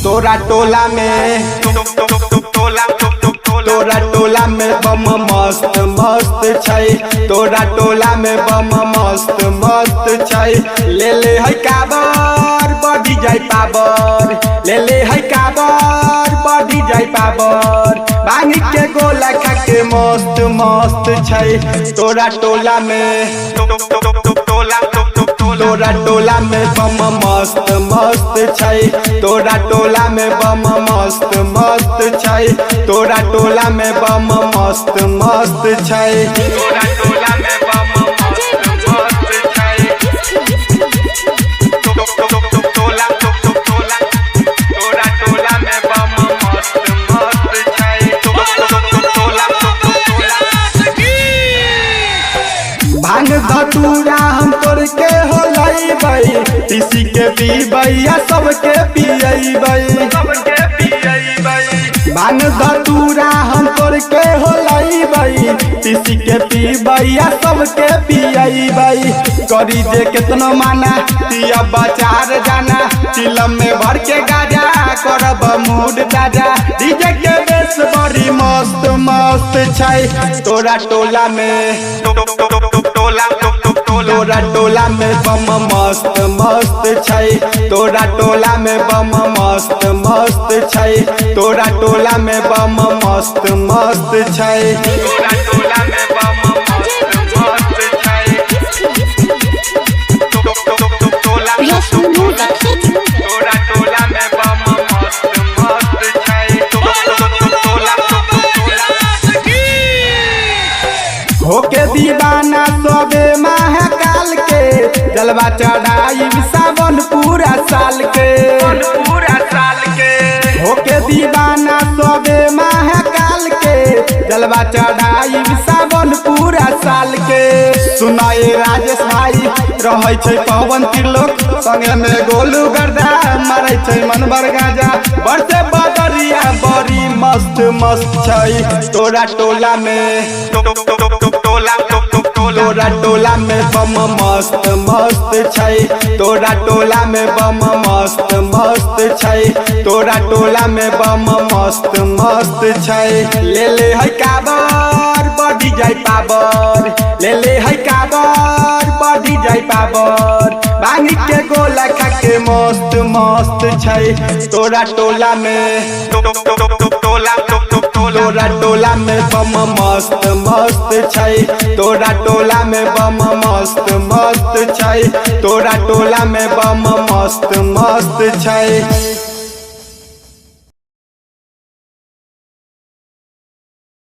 तोरा टोला में तोरा टोला में बम मस्त मस्त छै। तोरा टोला में बम मस्त मस्त छै। ले ले है काबर बढ़ी जाय पावर, ले ले है काबर बढ़ी जाय पावर। भांग के गोला खा के मस्त मस्त छै। तोरा टोला में तोरा टोला में बम मस्त मस्त छै। तोरा टोला में बम मस्त मस्त छै। तोरा टोला में बम मस्त मस्त छै। तोरा टोला में बम मस्त मस्त छै। तोरा टोला में बम मस्त मस्त छै। भांग धतूरा हम तोड़ के हो लईबै, किसी के पीबै सबके पियबै। भांग धतूरा हम तोड़ के हो लईबै, किसी के पीबै सबके पियबै। करी जे केतनो माना पिया बाजार जाना, चिलम में भर के गाजा करब मूड ताजा। डीजे के बेस बड़ी मस्त मस्त छै। तोरा टोला में तोरा टोला में बम मस्त मस्त छै। तोरा टोला में बम मस्त मस्त छै। तोरा टोला में बम मस्त मस्त छै। तोरा टोला में बम मस्त मस्त छै। तोरा टोला में बम मस्त मस्त छै। होके दीवाना सबे महाकाल के, जलवा चढ़ाई सावन पूरा साल के। होके दीवाना सबे महाकाल के, जलवा चढ़ाई सावन पूरा साल के। सुनाए राजेश भाई रहे छै पवन त्रिलोक, संगे में गोलू गर्दा मारे छै मन भर गाजा। बरसे बदरिया बड़ी मस्त मस्त छै। तोरा टोला में तोरा टोला में बम मस्त मस्त छै। तोरा टोला में बम मस्त मस्त छै। तोरा टोला में बम मस्त मस्त छै। ले ले है काबर बढ़ी जाय पावर, ले ले है काबर बढ़ी जाय पावर। भांग के गोला खा के मस्त मस्त छै। तोरा टोला में तोरा टोला में बम मस्त मस्त छै। तोरा टोला में बम मस्त मस्त छै। तोरा टोला में बम मस्त मस्त छै।